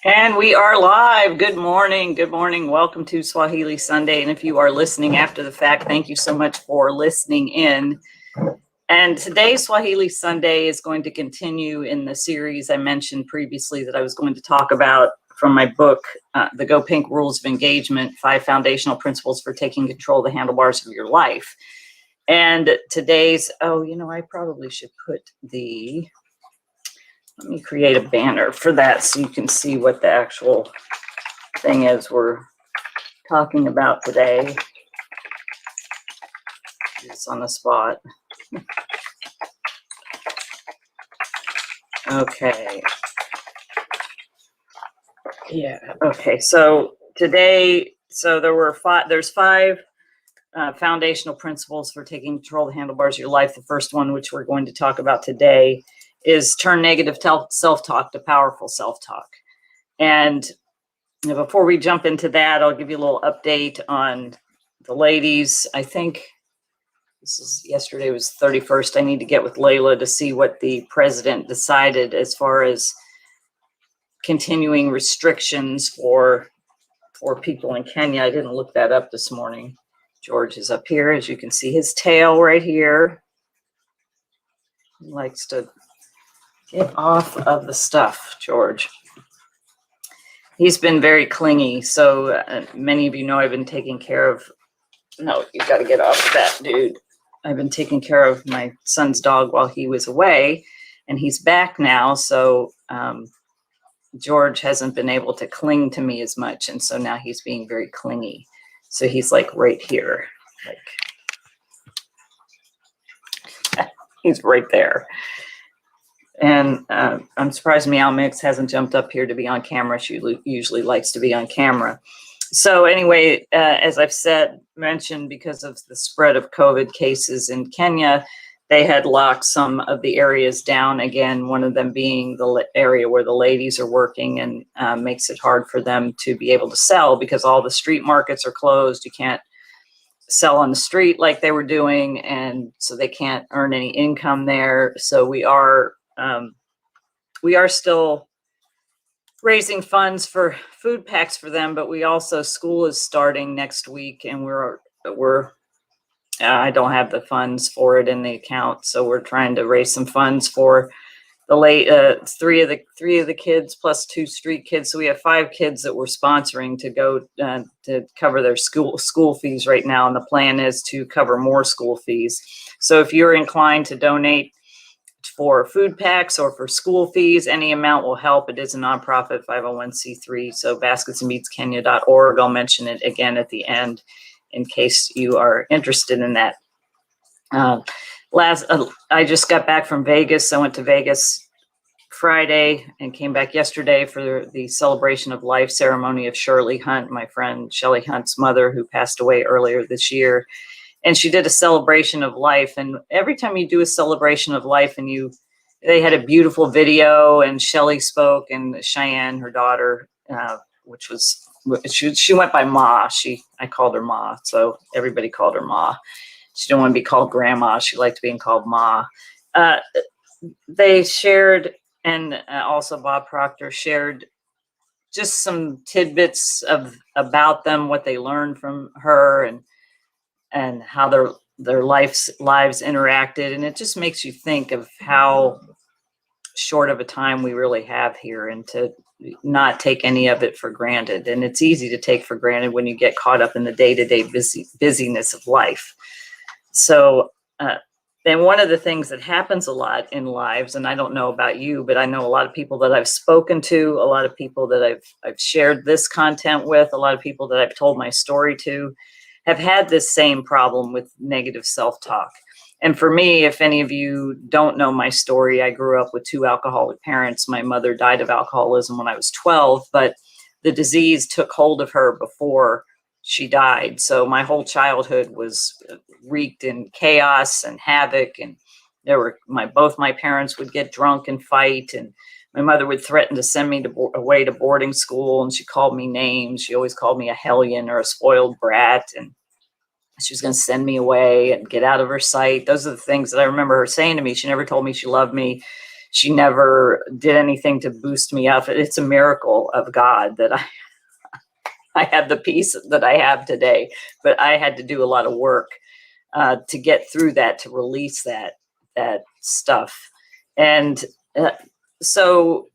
And we are live. Good morning. Good morning. Welcome to Swahili Sunday. And if you are listening after the fact, thank you so much for listening in. And today's Swahili Sunday is going to continue in the series I mentioned previously that I was going to talk about from my book, The Go Pink Rules of Engagement, 5 Foundational Principles for Taking Control of the Handlebars of Your Life. And today's, I probably should put let me create a banner for that so you can see what the actual thing is we're talking about today. It's on the spot. Okay. Yeah. Okay. So today, there's 5 foundational principles for taking control of the handlebars of your life. The first one, which we're going to talk about today, is turn negative self-talk to powerful self-talk. And before we jump into that, I'll give you a little update on the ladies. I think yesterday was 31st. I need to get with Layla to see what the president decided as far as continuing restrictions for people in Kenya. I didn't look that up this morning. George is up here. As you can see his tail right here. He likes to get off of the stuff, George. He's been very clingy. So many of you know I've been taking care of, no, you got to get off that, dude. I've been taking care of my son's dog while he was away, and he's back now. So George hasn't been able to cling to me as much. And so now he's being very clingy. So he's like right here, like he's right there. And I'm surprised Meow Mix hasn't jumped up here to be on camera. She usually likes to be on camera. So anyway, as I've mentioned, because of the spread of COVID cases in Kenya, they had locked some of the areas down again, one of them being the area where the ladies are working, and makes it hard for them to be able to sell because all the street markets are closed. You can't sell on the street like they were doing, and so they can't earn any income there. So we are still raising funds for food packs for them, but school is starting next week, and I don't have the funds for it in the account, so we're trying to raise some funds for the three of the kids plus 2 street kids. So we have 5 kids that we're sponsoring to go to cover their school fees right now, and the plan is to cover more school fees. So if you're inclined to donate for food packs or for school fees, any amount will help. It is a nonprofit 501c3. So basketsandbeadskenya.org. I'll mention it again at the end in case you are interested in that. I just got back from Vegas. I went to Vegas Friday and came back yesterday for the celebration of life ceremony of Shirley Hunt, my friend Shelley Hunt's mother, who passed away earlier this year. And she did a celebration of life. And every time you do a celebration of life they had a beautiful video, and Shelley spoke, and Cheyenne, her daughter, she went by Ma. I called her Ma. So everybody called her Ma. She didn't want to be called Grandma. She liked being called Ma. They shared, and also Bob Proctor shared just some tidbits about them, what they learned from her, and how their lives interacted. And it just makes you think of how short of a time we really have here, and to not take any of it for granted. And it's easy to take for granted when you get caught up in the day-to-day busyness of life. So then one of the things that happens a lot in lives, and I don't know about you, but I know a lot of people that I've spoken to, a lot of people that I've shared this content with, a lot of people that I've told my story to, have had this same problem with negative self-talk. And for me, if any of you don't know my story, I grew up with 2 alcoholic parents. My mother died of alcoholism when I was 12, but the disease took hold of her before she died. So my whole childhood was wreaked in chaos and havoc. And both my parents would get drunk and fight, and my mother would threaten to send me away to boarding school, and she called me names. She always called me a hellion or a spoiled brat, and she was going to send me away and get out of her sight. Those are the things that I remember her saying to me. She never told me she loved me. She never did anything to boost me up. It's a miracle of God that I have the peace that I have today, but I had to do a lot of work to get through that, to release that stuff. And so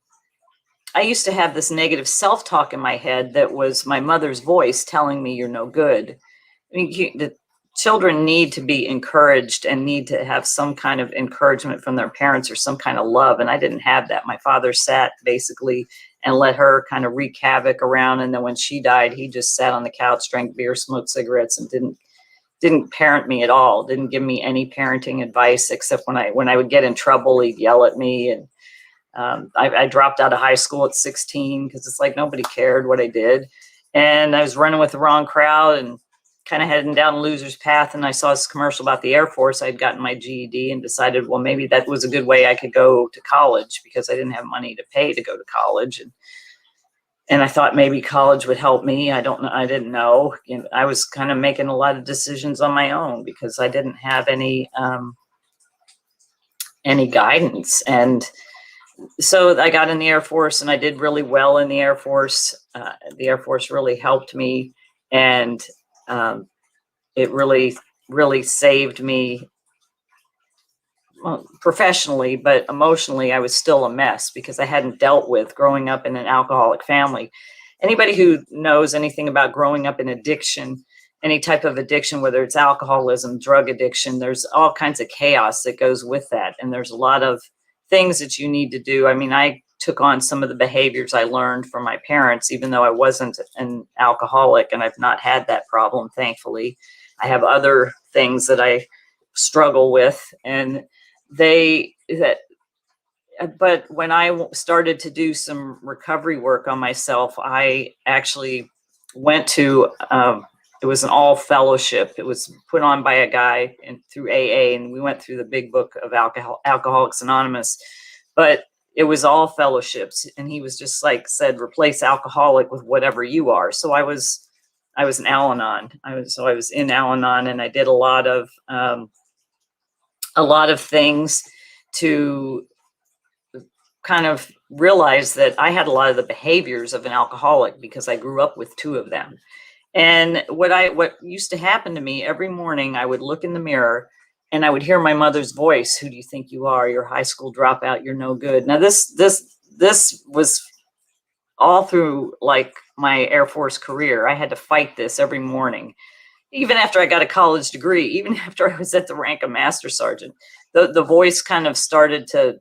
I used to have this negative self-talk in my head that was my mother's voice telling me you're no good. I mean, the children need to be encouraged and need to have some kind of encouragement from their parents or some kind of love. And I didn't have that. My father sat basically and let her kind of wreak havoc around. And then when she died, he just sat on the couch, drank beer, smoked cigarettes, and didn't parent me at all. Didn't give me any parenting advice, except when I would get in trouble, he'd yell at me. And I dropped out of high school at 16 because it's like nobody cared what I did. And I was running with the wrong crowd and kind of heading down a loser's path. And I saw this commercial about the Air Force. I'd gotten my GED and decided, well, maybe that was a good way I could go to college, because I didn't have money to pay to go to college. And I thought maybe college would help me. I didn't know. You know, I was kind of making a lot of decisions on my own because I didn't have any guidance. And so I got in the Air Force and I did really well in the Air Force. The Air Force really helped me, and it really, really saved me professionally, but emotionally I was still a mess because I hadn't dealt with growing up in an alcoholic family. Anybody who knows anything about growing up in addiction, any type of addiction, whether it's alcoholism, drug addiction, there's all kinds of chaos that goes with that. And there's a lot of things that you need to do. I mean, I took on some of the behaviors I learned from my parents, even though I wasn't an alcoholic, and I've not had that problem, thankfully. I have other things that I struggle with, and but when I started to do some recovery work on myself, I actually went to, it was an all fellowship. It was put on by a guy through AA, and we went through the big book of Alcoholics Anonymous, but it was all fellowships. And he was just like said, replace alcoholic with whatever you are. So I was an Al-Anon. I was in Al-Anon, and I did a lot of things to kind of realize that I had a lot of the behaviors of an alcoholic because I grew up with two of them. And what used to happen to me every morning, I would look in the mirror and I would hear my mother's voice. Who do you think you are? You're a high school dropout. You're no good. Now this was all through like my Air Force career. I had to fight this every morning. Even after I got a college degree, even after I was at the rank of Master Sergeant, the voice kind of started to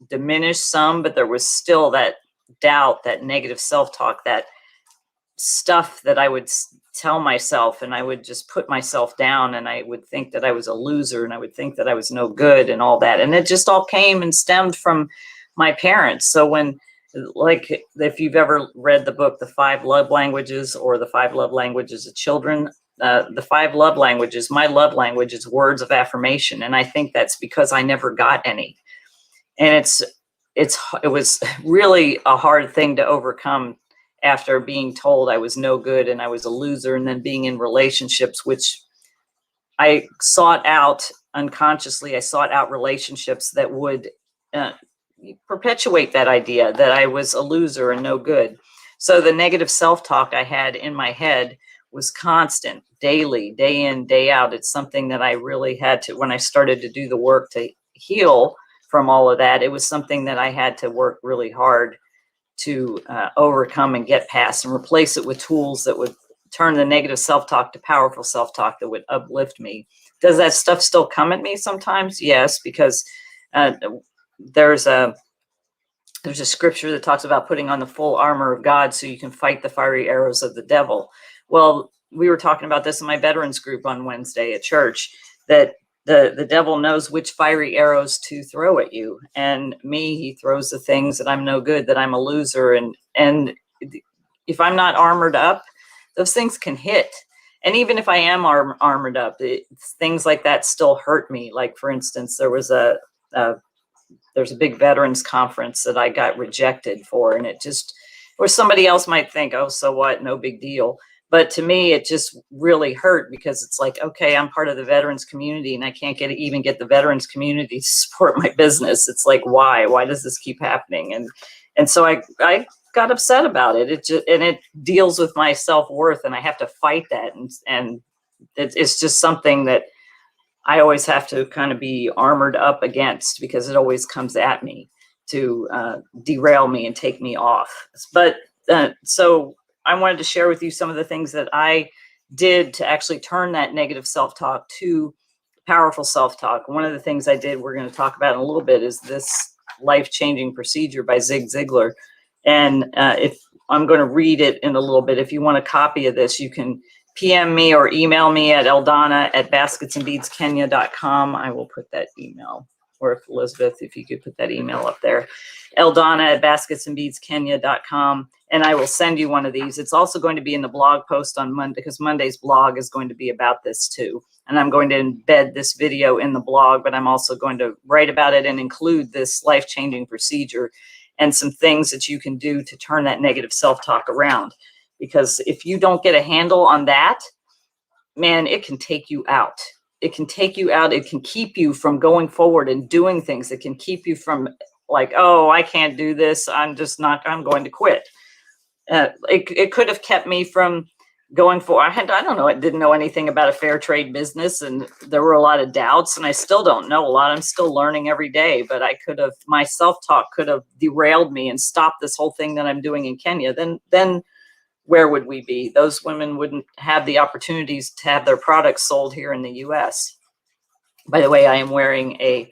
diminish some, but there was still that doubt, that negative self-talk, that stuff that I would tell myself, and I would just put myself down, and I would think that I was a loser, and I would think that I was no good and all that. And it just all came and stemmed from my parents. So like if you've ever read the book, The 5 Love Languages, or The 5 Love Languages of Children, the 5 love languages, my love language is words of affirmation. And I think that's because I never got any. And it was really a hard thing to overcome after being told I was no good and I was a loser, and then being in relationships, which I sought out unconsciously. I sought out relationships that would perpetuate that idea that I was a loser and no good. So the negative self-talk I had in my head was constant, daily, day in, day out. It's something that I really had to, when I started to do the work to heal from all of that, it was something that I had to work really hard to overcome and get past, and replace it with tools that would turn the negative self-talk to powerful self-talk that would uplift me. Does that stuff still come at me sometimes? Yes, because there's a scripture that talks about putting on the full armor of God so you can fight the fiery arrows of the devil. Well, we were talking about this in my veterans group on Wednesday at church, that the devil knows which fiery arrows to throw at you. And he throws the things that I'm no good, that I'm a loser. And if I'm not armored up, those things can hit. And even if I am armored up, things like that still hurt me. Like, for instance, there's a big veterans conference that I got rejected for. And it just, or somebody else might think, oh, so what? No big deal. But to me, it just really hurt because it's like, okay, I'm part of the veterans community and I can't even get the veterans community to support my business. It's like, why does this keep happening? And so I got upset about it. It deals with my self-worth, and I have to fight that. And it's just something that I always have to kind of be armored up against, because it always comes at me to derail me and take me off. But so I wanted to share with you some of the things that I did to actually turn that negative self-talk to powerful self-talk. One of the things I did, we're going to talk about in a little bit, is this life-changing procedure by Zig Ziglar. And if I'm going to read it in a little bit, if you want a copy of this, you can PM me or email me at eldonna@basketsandbeadskenya.com. I will put that email, or if Elizabeth, if you could put that email up there, eldonna@basketsandbeadskenya.com, and I will send you one of these. It's also going to be in the blog post on Monday, because Monday's blog is going to be about this too. And I'm going to embed this video in the blog, but I'm also going to write about it and include this life-changing procedure and some things that you can do to turn that negative self-talk around. Because if you don't get a handle on that, man, it can take you out. It can take you out. It can keep you from going forward and doing things. It can keep you from like, oh, I can't do this. I'm going to quit. It could have kept me from going forward. I don't know. I didn't know anything about a fair trade business, and there were a lot of doubts, and I still don't know a lot. I'm still learning every day, but my self-talk could have derailed me and stopped this whole thing that I'm doing in Kenya. Then where would we be? Those women wouldn't have the opportunities to have their products sold here in the US. By the way, I am wearing a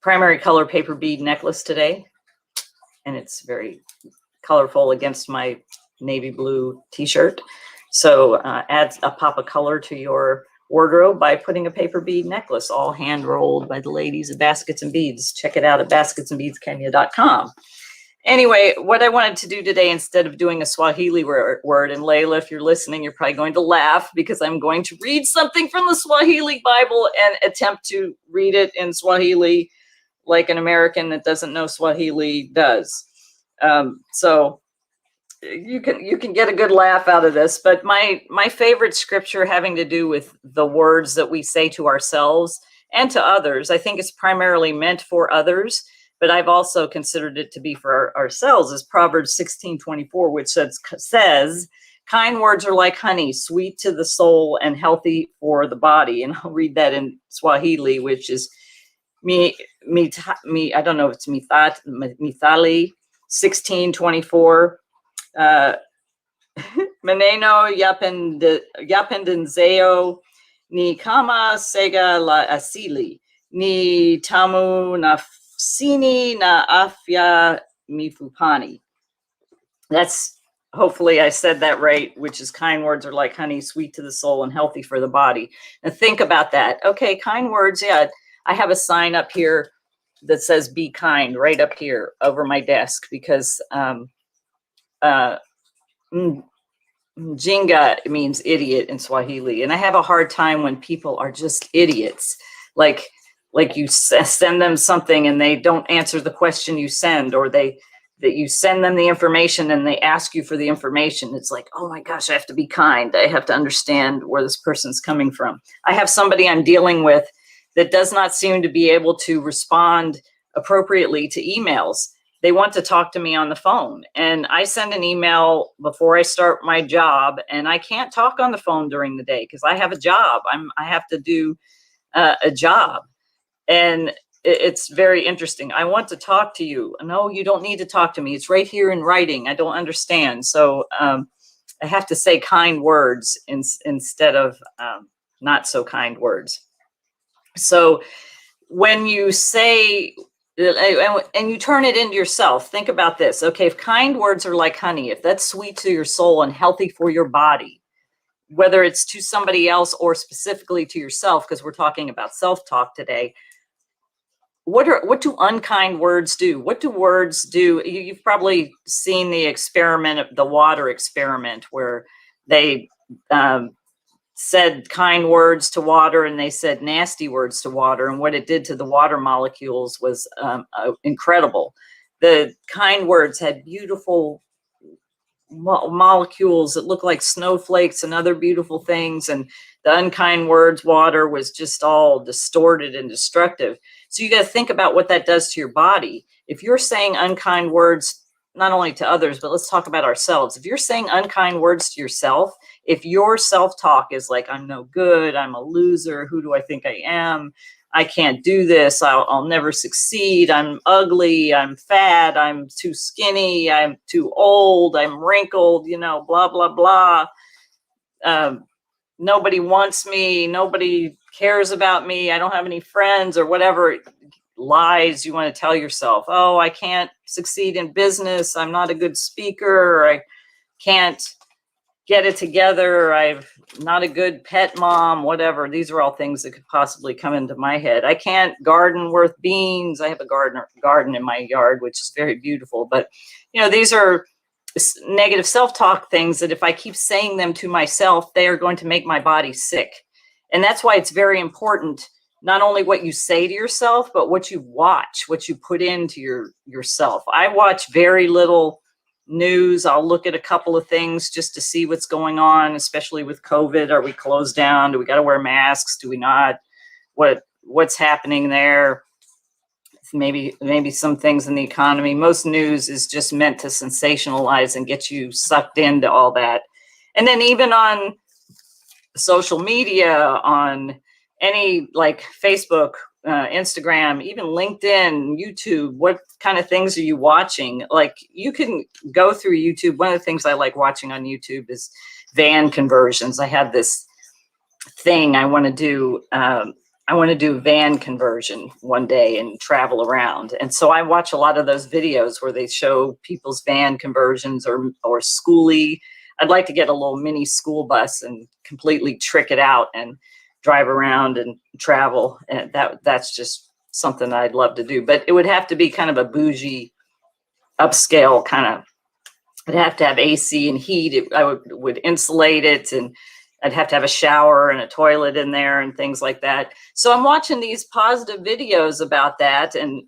primary color paper bead necklace today, and it's very colorful against my navy blue t-shirt. So add a pop of color to your wardrobe by putting a paper bead necklace, all hand rolled by the ladies at Baskets and Beads. Check it out at basketsandbeadskenya.com. Anyway, what I wanted to do today, instead of doing a Swahili word, and Layla, if you're listening, you're probably going to laugh because I'm going to read something from the Swahili Bible and attempt to read it in Swahili like an American that doesn't know Swahili does. So you can get a good laugh out of this. But my favorite scripture having to do with the words that we say to ourselves and to others, I think it's primarily meant for others, but I've also considered it to be for ourselves, is Proverbs 16:24, which says, kind words are like honey, sweet to the soul and healthy for the body. And I'll read that in Swahili, which is I don't know if it's Mithali 16:24. Maneno yapendenzeo ni kama sega la asili, ni tamu nafsini na afya mifupani. That's, hopefully I said that right, which is kind words are like honey, sweet to the soul and healthy for the body. And think about that. Okay, kind words, yeah. I have a sign up here that says be kind right up here over my desk, because Jinga means idiot in Swahili. And I have a hard time when people are just idiots. Like you send them something and they don't answer the question you send, or that you send them the information and they ask you for the information. It's like, oh my gosh, I have to be kind. I have to understand where this person's coming from. I have somebody I'm dealing with that does not seem to be able to respond appropriately to emails. They want to talk to me on the phone, and I send an email before I start my job, and I can't talk on the phone during the day because I have a job. I have to do a job, and it's very interesting. I want to talk to you. No, you don't need to talk to me. It's right here in writing. I don't understand. So I have to say kind words instead of not so kind words. So when you say, and you turn it into yourself, think about this. Okay, if kind words are like honey, if that's sweet to your soul and healthy for your body, whether it's to somebody else or specifically to yourself, because we're talking about self-talk today, what do unkind words do? What do words do? You've probably seen the experiment, the water experiment, where they said kind words to water and they said nasty words to water, and what it did to the water molecules was incredible. The kind words had beautiful molecules that look like snowflakes and other beautiful things. And the unkind words, water, was just all distorted and destructive. So you got to think about what that does to your body. If you're saying unkind words, not only to others, but let's talk about ourselves. If you're saying unkind words to yourself, if your self-talk is like, I'm no good, I'm a loser, who do I think I am? I can't do this, I'll never succeed, I'm ugly, I'm fat, I'm too skinny, I'm too old, I'm wrinkled, blah, blah, blah. Nobody wants me, nobody cares about me, I don't have any friends, or whatever lies you want to tell yourself. Oh, I can't succeed in business, I'm not a good speaker, I can't get it together, I'm not a good pet mom, whatever. These are all things that could possibly come into my head. I can't garden worth beans. I have a garden in my yard, which is very beautiful. But, these are negative self-talk things that if I keep saying them to myself, they are going to make my body sick. And that's why it's very important, not only what you say to yourself, but what you watch, what you put into yourself. I watch very little news. I'll look at a couple of things just to see what's going on, especially with COVID. Are we closed down? Do we got to wear masks? Do we not? What's happening there? Maybe some things in the economy. Most news is just meant to sensationalize and get you sucked into all that. And then even on social media, on any like Facebook, Instagram, even LinkedIn, YouTube, what kind of things are you watching? Like, you can go through YouTube. One of the things I like watching on YouTube is van conversions. I have this thing I want to do. I want to do van conversion one day and travel around. And so I watch a lot of those videos where they show people's van conversions or schoolie. I'd like to get a little mini school bus and completely trick it out and drive around and travel. And that's just something I'd love to do. But it would have to be kind of a bougie, upscale kind of. It'd have to have AC and heat. I would insulate it, and I'd have to have a shower and a toilet in there and things like that. So I'm watching these positive videos about that, and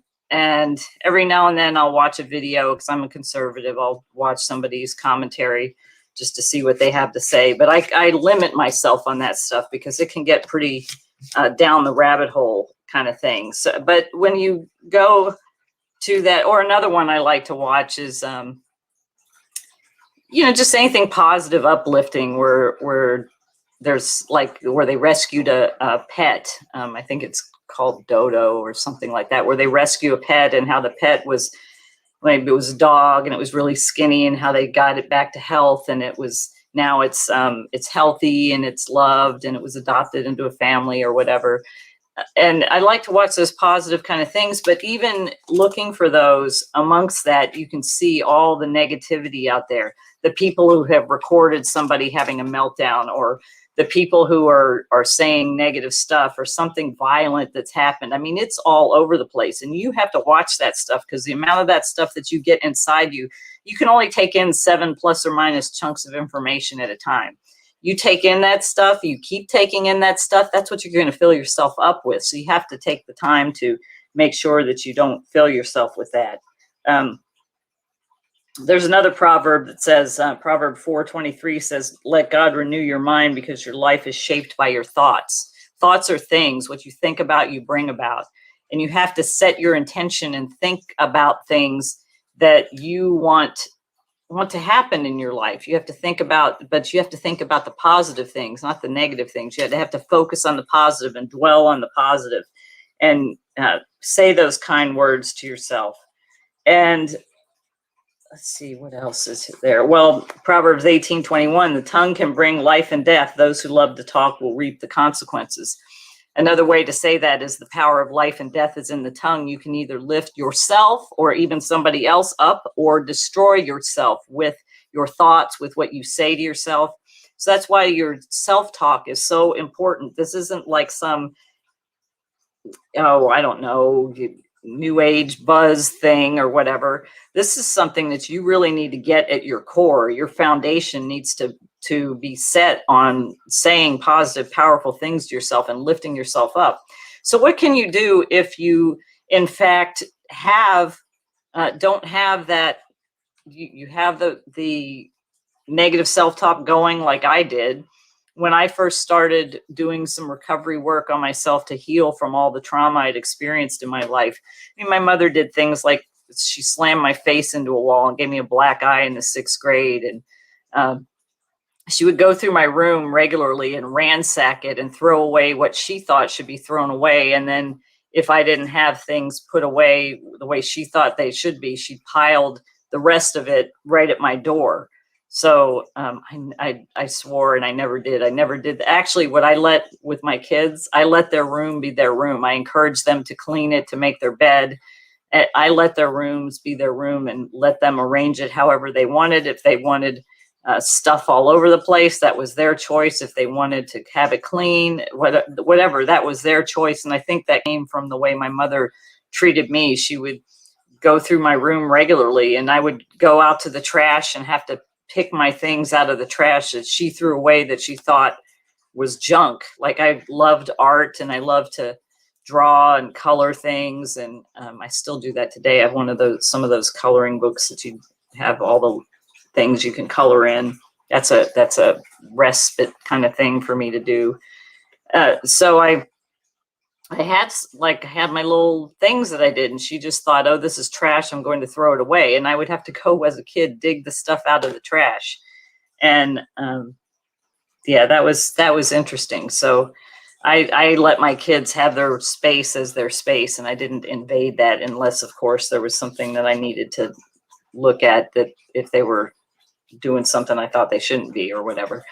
every now and then I'll watch a video because I'm a conservative. I'll watch somebody's commentary just to see what they have to say. But I limit myself on that stuff because it can get pretty down the rabbit hole kind of thing. So, but when you go to that, or another one I like to watch is, just anything positive, uplifting, where there's like where they rescued a pet. I think it's called Dodo or something like that, where they rescue a pet and how the pet was, maybe it was a dog and it was really skinny, and how they got it back to health, and now it's healthy and it's loved and it was adopted into a family or whatever. And I like to watch those positive kind of things, but even looking for those amongst that, you can see all the negativity out there. The people who have recorded somebody having a meltdown, or the people who are saying negative stuff, or something violent that's happened. I mean, it's all over the place, and you have to watch that stuff because the amount of that stuff that you get inside you can only take in 7 plus or minus chunks of information at a time. You take in that stuff, you keep taking in that stuff, that's what you're going to fill yourself up with. So you have to take the time to make sure that you don't fill yourself with that. There's another proverb that says, Proverb 4:23 says, let God renew your mind because your life is shaped by your thoughts. Thoughts are things, what you think about, you bring about. And you have to set your intention and think about things that you want to happen in your life. You have to think about, but you have to think about the positive things, not the negative things. You have to focus on the positive and dwell on the positive, and say those kind words to yourself. And let's see, what else is there? Well, Proverbs 18:21, the tongue can bring life and death. Those who love to talk will reap the consequences. Another way to say that is the power of life and death is in the tongue. You can either lift yourself or even somebody else up, or destroy yourself with your thoughts, with what you say to yourself. So that's why your self-talk is so important. This isn't like some, I don't know, new age buzz thing or whatever. This is something that you really need to get at your core. Your foundation needs to be set on saying positive, powerful things to yourself and lifting yourself up. So what can you do if you, in fact, don't have that, you have the negative self-talk going like I did, when I first started doing some recovery work on myself to heal from all the trauma I'd experienced in my life. I mean, my mother did things like she slammed my face into a wall and gave me a black eye in the 6th grade. And she would go through my room regularly and ransack it and throw away what she thought should be thrown away. And then if I didn't have things put away the way she thought they should be, she piled the rest of it right at my door. So I swore, and I never did. Actually, what I let with my kids, I let their room be their room. I encouraged them to clean it, to make their bed. I let their rooms be their room and let them arrange it however they wanted. If they wanted stuff all over the place, that was their choice. If they wanted to have it clean, whatever, that was their choice. And I think that came from the way my mother treated me. She would go through my room regularly, and I would go out to the trash and have to pick my things out of the trash that she threw away that she thought was junk. Like, I loved art and I loved to draw and color things. And I still do that today. I have some of those coloring books that you have all the things you can color in. That's a respite kind of thing for me to do. So I had my little things that I did, and she just thought, oh, this is trash, I'm going to throw it away. And I would have to go as a kid, dig the stuff out of the trash. And yeah, that was interesting. So I let my kids have their space as their space, and I didn't invade that unless, of course, there was something that I needed to look at, that if they were doing something I thought they shouldn't be or whatever.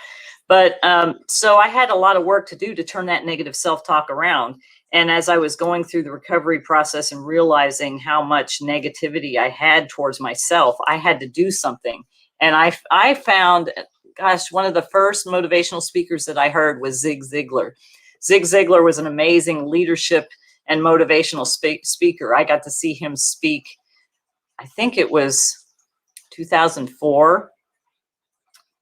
But so I had a lot of work to do to turn that negative self-talk around. And as I was going through the recovery process and realizing how much negativity I had towards myself, I had to do something. And I found, gosh, one of the first motivational speakers that I heard was Zig Ziglar. Zig Ziglar was an amazing leadership and motivational speaker. I got to see him speak, I think it was 2004,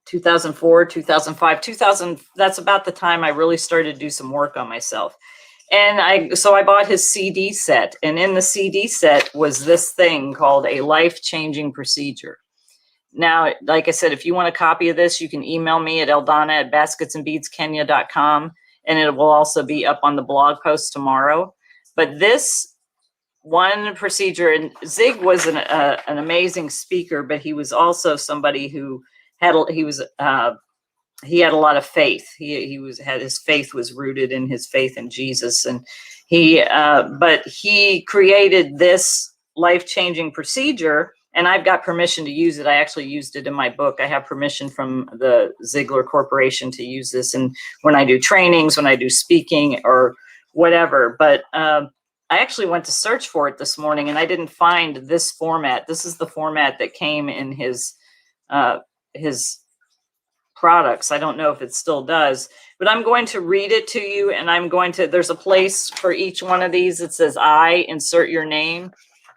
2005, 2000. That's about the time I really started to do some work on myself. And I bought his CD set, and in the CD set was this thing called A Life-Changing Procedure. Now, like I said, if you want a copy of this, you can email me at eldonna@basketsandbeadskenya.com, and it will also be up on the blog post tomorrow. But this one procedure, and Zig was an amazing speaker, but he was also somebody who he had a lot of faith. His faith was rooted in his faith in Jesus, and but he created this life-changing procedure, and I've got permission to use it. I actually used it in my book. I have permission from the Ziglar Corporation to use this, and when I do trainings, when I do speaking or whatever. But I actually went to search for it this morning, and I didn't find this format. This is the format that came in his products. I don't know if it still does, but I'm going to read it to you, and there's a place for each one of these. It says, insert your name.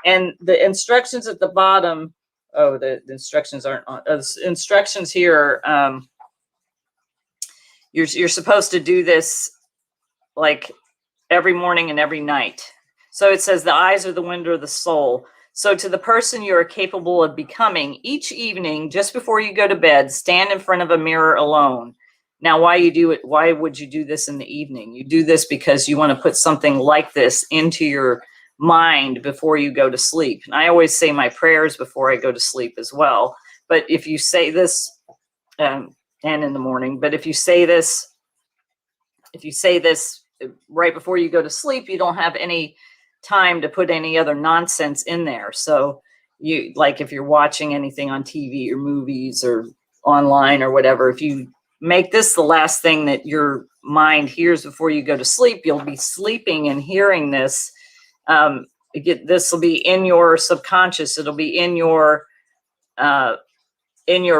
And the instructions at the bottom, the instructions aren't on, instructions here, you're supposed to do this like every morning and every night. So it says the eyes are the window of the soul. So to the person you are capable of becoming, each evening, just before you go to bed, stand in front of a mirror alone. Now, why would you do this in the evening? You do this because you want to put something like this into your mind before you go to sleep. And I always say my prayers before I go to sleep as well. But if you say this, and in the morning, but if you say this right before you go to sleep, you don't have any time to put any other nonsense in there. So you, like, if you're watching anything on TV or movies or online or whatever, if you make this the last thing that your mind hears before you go to sleep, you'll be sleeping and hearing this. This will be in your subconscious. It'll be in your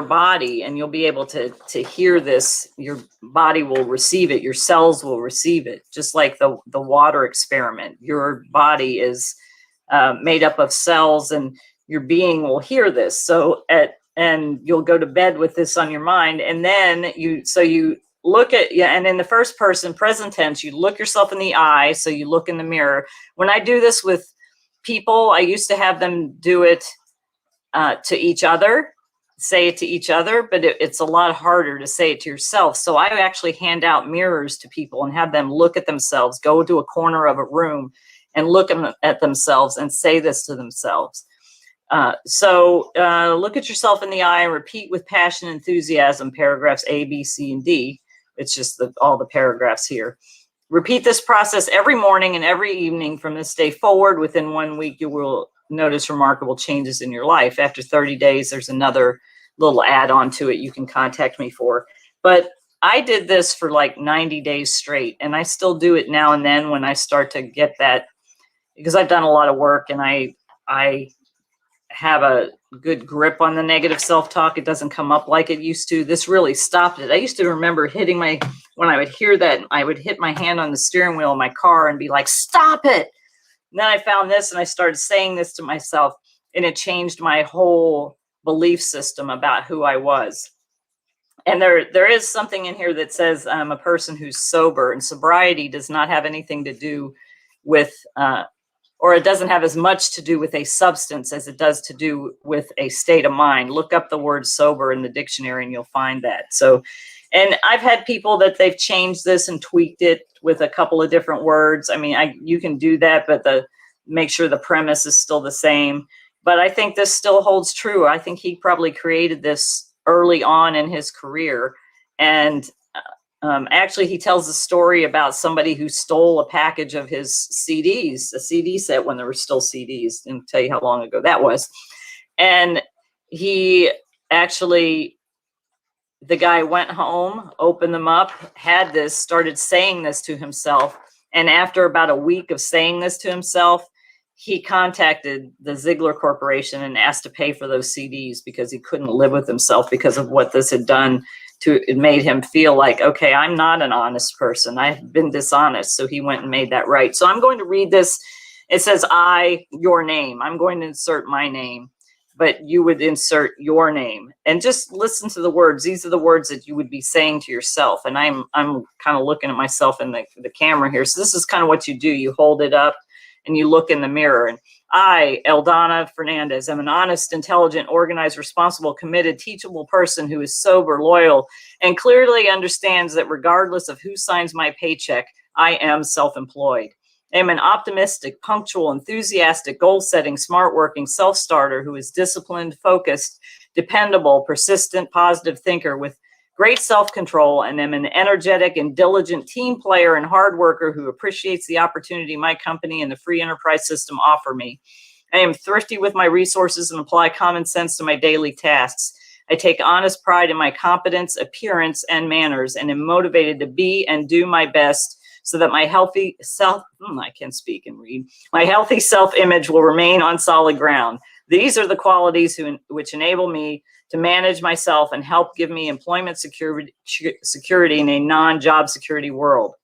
body, and you'll be able to hear this. Your body will receive it. Your cells will receive it. Just like the water experiment, your body is made up of cells, and your being will hear this. And you'll go to bed with this on your mind. And then you look at, and in the first person present tense, you look yourself in the eye. So you look in the mirror. When I do this with people, I used to have them do it to each other. say it to each other, but it's a lot harder to say it to yourself. So I actually hand out mirrors to people and have them look at themselves, go to a corner of a room and look at themselves and say this to themselves. Look at yourself in the eye and repeat with passion and enthusiasm paragraphs A, B, C, and D. It's just all the paragraphs here. Repeat this process every morning and every evening from this day forward. Within 1 week, you will notice remarkable changes in your life. After 30 days, there's another little add-on to it you can contact me for. But I did this for like 90 days straight, and I still do it now and then when I start to get that, because I've done a lot of work and I have a good grip on the negative self-talk. It doesn't come up like it used to. This really stopped it. I used to remember when I would hear that, I would hit my hand on the steering wheel of my car and be like, stop it. And then I found this and I started saying this to myself, and it changed my whole belief system about who I was. And there is something in here that says I'm a person who's sober, and sobriety does not have anything to do with, or it doesn't have as much to do with a substance as it does to do with a state of mind. Look up the word sober in the dictionary and you'll find that. So, and I've had people that they've changed this and tweaked it with a couple of different words. I mean, you can do that, but make sure the premise is still the same. But I think this still holds true. I think he probably created this early on in his career. And actually, he tells a story about somebody who stole a package of his CDs, a CD set when there were still CDs, and tell you how long ago that was. And he actually, the guy went home, opened them up, had this, started saying this to himself. And after about a week of saying this to himself, he contacted the Ziegler Corporation and asked to pay for those CDs because he couldn't live with himself because of what this had done. It made him feel like, okay, I'm not an honest person. I've been dishonest. So he went and made that right. So I'm going to read this. It says, your name. I'm going to insert my name, but you would insert your name and just listen to the words. These are the words that you would be saying to yourself. And I'm kind of looking at myself in the camera here. So this is kind of what you do. You hold it up and you look in the mirror. And I, Eldonna Fernandez, am an honest, intelligent, organized, responsible, committed, teachable person who is sober, loyal, and clearly understands that regardless of who signs my paycheck, I am self-employed. I am an optimistic, punctual, enthusiastic, goal-setting, smart-working self-starter who is disciplined, focused, dependable, persistent, positive thinker with great self-control, and am an energetic and diligent team player and hard worker who appreciates the opportunity my company and the free enterprise system offer me. I am thrifty with my resources and apply common sense to my daily tasks. I take honest pride in my competence, appearance, and manners, and am motivated to be and do my best so that my healthy I can speak and read. My healthy self-image will remain on solid ground. These are the qualities which enable me to manage myself and help give me employment security in a non-job security world.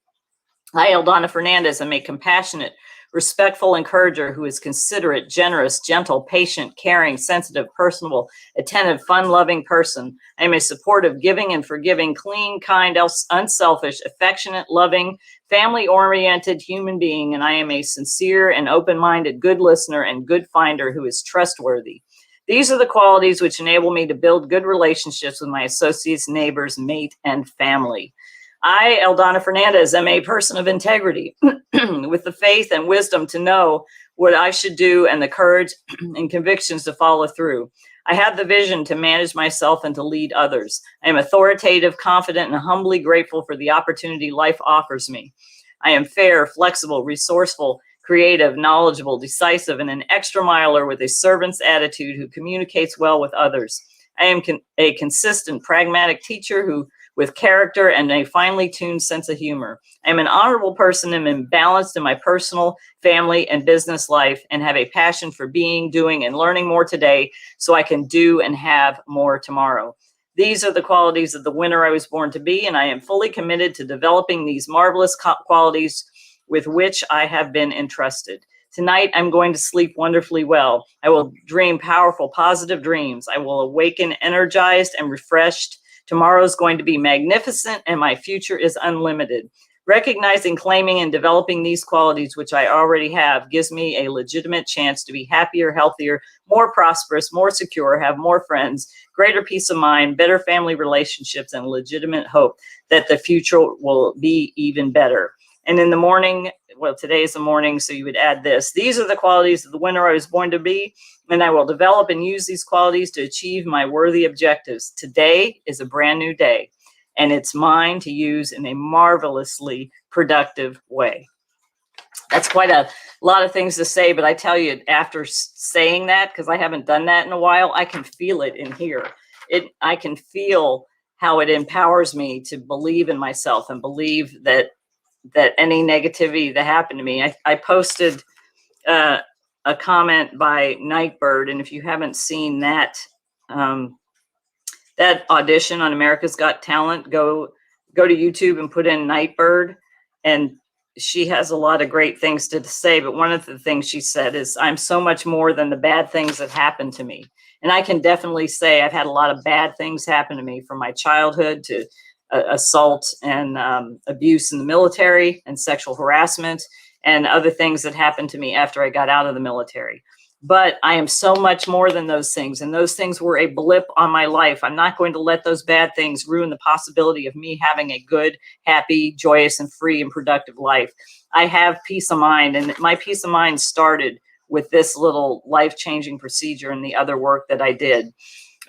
I, Eldonna Fernandez, am a compassionate, respectful encourager who is considerate, generous, gentle, patient, caring, sensitive, personable, attentive, fun-loving person. I am a supportive, giving, and forgiving, clean, kind, unselfish, affectionate, loving, family-oriented human being, and I am a sincere and open-minded good listener and good finder who is trustworthy. These are the qualities which enable me to build good relationships with my associates, neighbors, mate, and family. I, Eldonna Fernandez, am a person of integrity with the faith and wisdom to know what I should do and the courage and convictions to follow through. I have the vision to manage myself and to lead others. I am authoritative, confident, and humbly grateful for the opportunity life offers me. I am fair, flexible, resourceful, creative, knowledgeable, decisive, and an extra miler with a servant's attitude who communicates well with others. I am a consistent, pragmatic teacher with character and a finely tuned sense of humor. I am an honorable person and am balanced in my personal, family, and business life and have a passion for being, doing, and learning more today so I can do and have more tomorrow. These are the qualities of the winner I was born to be, and I am fully committed to developing these marvelous qualities with which I have been entrusted. Tonight, I'm going to sleep wonderfully well. I will dream powerful, positive dreams. I will awaken energized and refreshed. Tomorrow is going to be magnificent, and my future is unlimited. Recognizing, claiming, and developing these qualities, which I already have, gives me a legitimate chance to be happier, healthier, more prosperous, more secure, have more friends, greater peace of mind, better family relationships, and legitimate hope that the future will be even better. And in the morning, well, today is the morning, so you would add this. These are the qualities of the winner I was born to be, and I will develop and use these qualities to achieve my worthy objectives. Today is a brand new day, and it's mine to use in a marvelously productive way. That's quite a lot of things to say, but I tell you, after saying that, because I haven't done that in a while, I can feel it in here. I can feel how it empowers me to believe in myself and believe that any negativity that happened to me. I posted a comment by Nightbird, and if you haven't seen that that audition on America's Got Talent, go to YouTube and put in Nightbird, and she has a lot of great things to say. But one of the things she said is, "I'm so much more than the bad things that happened to me." And I can definitely say I've had a lot of bad things happen to me, from my childhood to assault and abuse in the military and sexual harassment and other things that happened to me after I got out of the military. But I am so much more than those things. And those things were a blip on my life. I'm not going to let those bad things ruin the possibility of me having a good, happy, joyous, and free and productive life. I have peace of mind, and my peace of mind started with this little life-changing procedure and the other work that I did.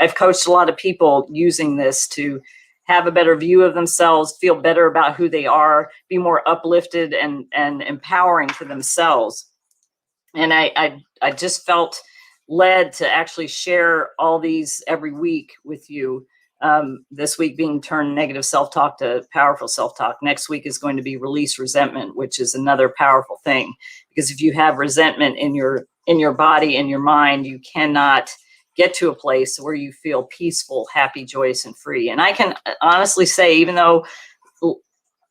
I've coached a lot of people using this to have a better view of themselves, feel better about who they are, be more uplifted and empowering for themselves. And I just felt led to actually share all these every week with you. This week being turned negative self-talk to powerful self-talk. Next week is going to be release resentment, which is another powerful thing. Because if you have resentment in your body, in your mind, you cannot get to a place where you feel peaceful, happy, joyous, and free. And I can honestly say, even though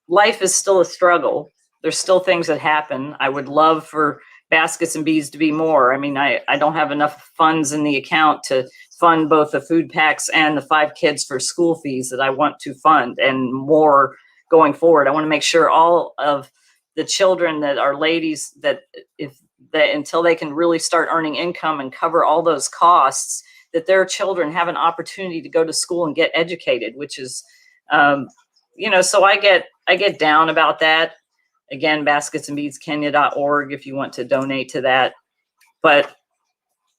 life is still a struggle, there's still things that happen. I would love for baskets and beads to be more. I mean, I don't have enough funds in the account to fund both the food packs and the 5 kids for school fees that I want to fund, and more going forward. I want to make sure all of the children that are ladies, that until they can really start earning income and cover all those costs, that their children have an opportunity to go to school and get educated, which is, so I get down about that. Again, basketsandbeadskenya.org if you want to donate to that. But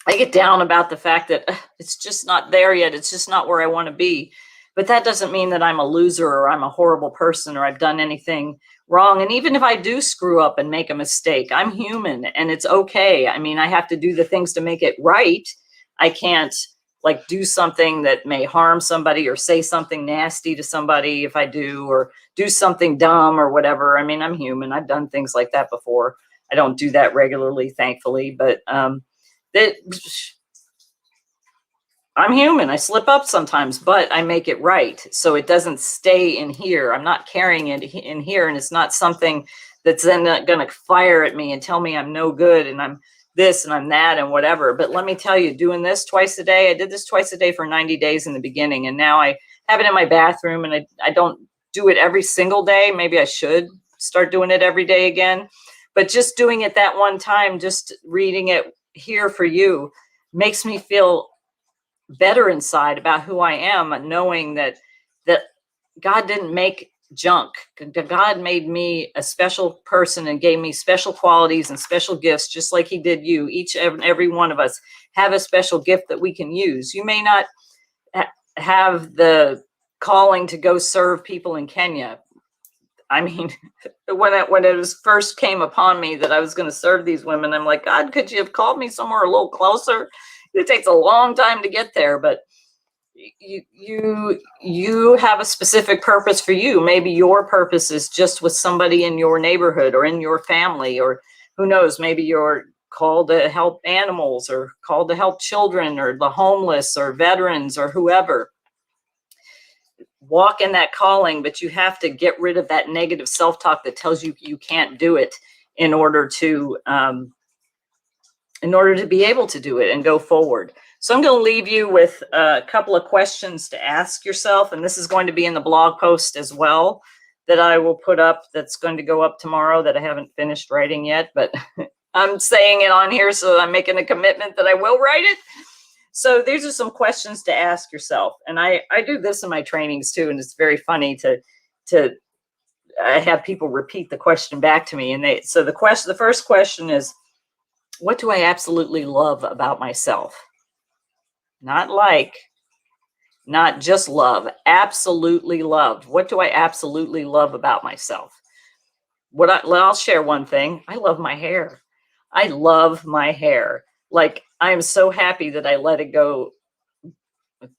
I get down about the fact that it's just not there yet. It's just not where I want to be. But that doesn't mean that I'm a loser or I'm a horrible person or I've done anything wrong. And even if I do screw up and make a mistake, I'm human and it's okay. I mean, I have to do the things to make it right. I can't do something that may harm somebody or say something nasty to somebody if I do, or do something dumb or whatever. I mean, I'm human. I've done things like that before. I don't do that regularly, thankfully, but I'm human. I slip up sometimes, but I make it right. So it doesn't stay in here. I'm not carrying it in here. And it's not something that's then going to fire at me and tell me I'm no good and I'm this and I'm that and whatever. But let me tell you, doing this twice a day, I did this twice a day for 90 days in the beginning. And now I have it in my bathroom, and I don't do it every single day. Maybe I should start doing it every day again. But just doing it that one time, just reading it here for you, makes me feel better inside about who I am, knowing that God didn't make junk. God made me a special person and gave me special qualities and special gifts, just like he did you. Each and every one of us have a special gift that we can use. You may not have the calling to go serve people in Kenya. I mean, when it first came upon me that I was going to serve these women, I'm like, God, could you have called me somewhere a little closer? It takes a long time to get there, but you have a specific purpose for you. Maybe your purpose is just with somebody in your neighborhood or in your family, or who knows, maybe you're called to help animals or called to help children or the homeless or veterans or whoever. Walk in that calling, but you have to get rid of that negative self-talk that tells you you can't do it in order to be able to do it and go forward. So I'm going to leave you with a couple of questions to ask yourself, and this is going to be in the blog post as well. that I will put up that's going to go up tomorrow that I haven't finished writing yet, but I'm saying it on here, so I'm making a commitment that I will write it. So these are some questions to ask yourself. And I do this in my trainings too, and it's very funny to I have people repeat the question back to me. And the first question is, what do I absolutely love about myself? Not like, not just love, absolutely love. What do I absolutely love about myself? I'll share one thing. I love my hair. I love my hair. Like, I am so happy that I let it go.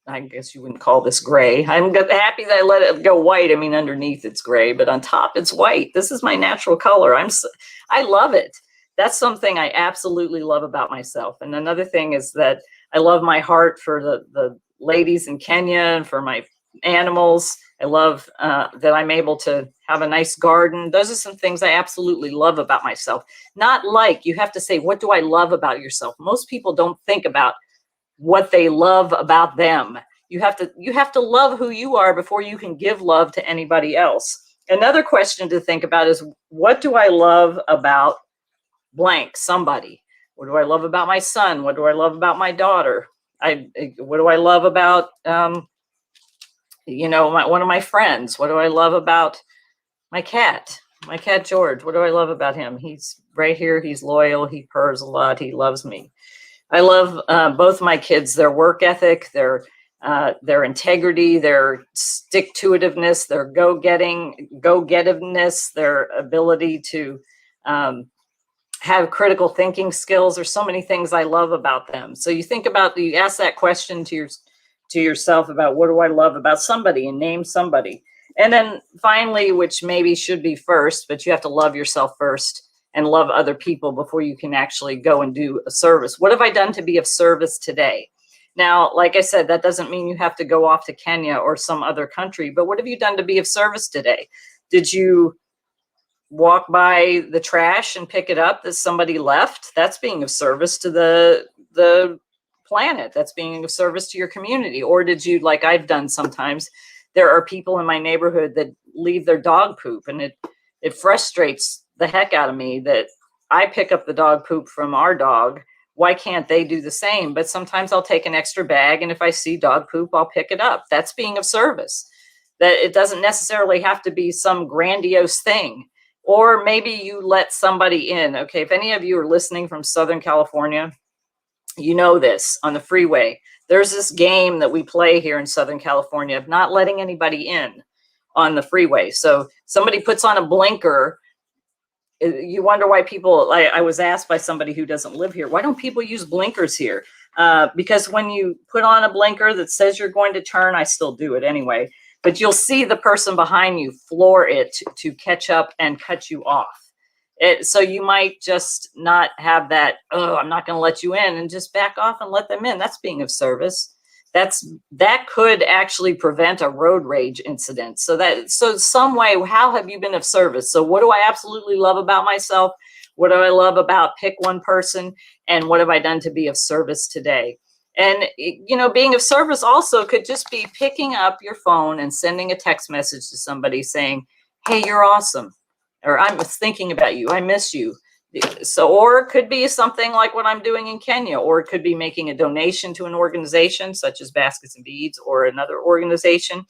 I guess you wouldn't call this gray. I'm happy that I let it go white. I mean, underneath it's gray, but on top it's white. This is my natural color. I love it. That's something I absolutely love about myself. And another thing is that I love my heart for the ladies in Kenya and for my animals. I love that I'm able to have a nice garden. Those are some things I absolutely love about myself. Not like, you have to say, what do I love about yourself? Most people don't think about what they love about them. You have to love who you are before you can give love to anybody else. Another question to think about is, what do I love about blank, somebody? What do I love about my son? What do I love about my daughter? What do I love about one of my friends? What do I love about my cat George? What do I love about him? He's right here. He's loyal. He purrs a lot. He loves me. I love both my kids, their work ethic, their integrity, their stick-to-itiveness, their go-gettiveness, their ability to have critical thinking skills. There's so many things I love about them. So you ask that question to yourself about, what do I love about somebody, and name somebody. And then finally, which maybe should be first, but you have to love yourself first and love other people before you can actually go and do a service. What have I done to be of service today? Now, like I said, that doesn't mean you have to go off to Kenya or some other country, but what have you done to be of service today? Did you walk by the trash and pick it up that somebody left? That's being of service to the planet. That's being of service to your community. Or did you, like I've done sometimes, there are people in my neighborhood that leave their dog poop, and it frustrates the heck out of me that I pick up the dog poop from our dog. Why can't they do the same? But sometimes I'll take an extra bag, and if I see dog poop, I'll pick it up. That's being of service. That it doesn't necessarily have to be some grandiose thing. Or maybe you let somebody in. Okay, if any of you are listening from Southern California, you know this, on the freeway, there's this game that we play here in Southern California of not letting anybody in on the freeway. So somebody puts on a blinker. You wonder why people, I was asked by somebody who doesn't live here, why don't people use blinkers here? Because when you put on a blinker that says you're going to turn, I still do it anyway, but you'll see the person behind you floor it to catch up and cut you off. So you might just not have that, oh, I'm not going to let you in, and just back off and let them in. That's being of service. That could actually prevent a road rage incident. So some way, how have you been of service? So what do I absolutely love about myself? What do I love about, pick one person, and what have I done to be of service today? And, being of service also could just be picking up your phone and sending a text message to somebody saying, hey, you're awesome. Or I was thinking about you. I miss you. So, or it could be something like what I'm doing in Kenya, or it could be making a donation to an organization such as Baskets and Beads or another organization.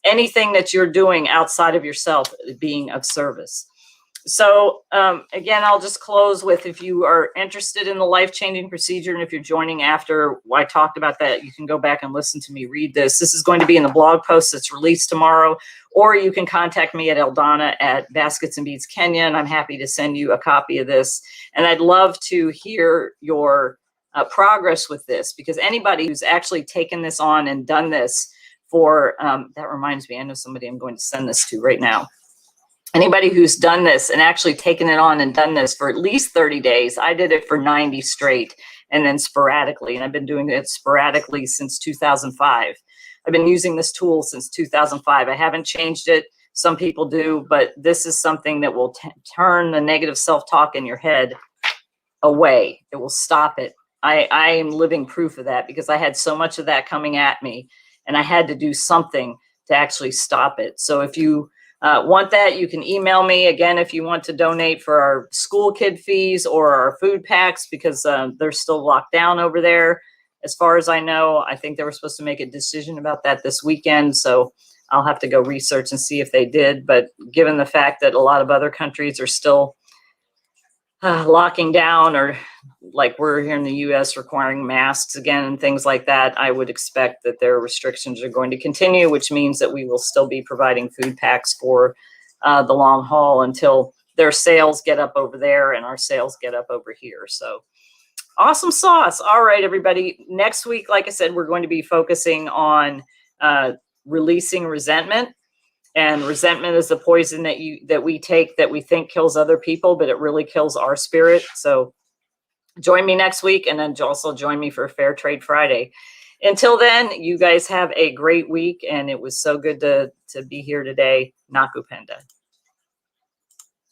Anything that you're doing outside of yourself being of service. So again, I'll just close with, if you are interested in the life-changing procedure, and if you're joining after I talked about that, you can go back and listen to me read this. This is going to be in the blog post that's released tomorrow, or you can contact me at Eldonna at Baskets and Beads Kenya, and I'm happy to send you a copy of this. And I'd love to hear your progress with this, because anybody who's actually taken this on and done this for, that reminds me, I know somebody I'm going to send this to right now. Anybody who's done this and actually taken it on and done this for at least 30 days, I did it for 90 straight and then sporadically. And I've been doing it sporadically since 2005. I've been using this tool since 2005. I haven't changed it. Some people do, but this is something that will turn the negative self-talk in your head away. It will stop it. I am living proof of that, because I had so much of that coming at me, and I had to do something to actually stop it. So if you Want that, you can email me again if you want to donate for our school kid fees or our food packs, because they're still locked down over there. As far as I know, I think they were supposed to make a decision about that this weekend, so I'll have to go research and see if they did. But given the fact that a lot of other countries are still locking down, or like we're here in the US requiring masks again and things like that, I would expect that their restrictions are going to continue, which means that we will still be providing food packs for the long haul until their sales get up over there and our sales get up over here. So awesome sauce. All right, everybody. Next week, like I said, we're going to be focusing on releasing resentment. And resentment is the poison that we take that we think kills other people, but it really kills our spirit. So join me next week, and then also join me for Fair Trade Friday. Until then, you guys have a great week, and it was so good to be here today. Nakupenda.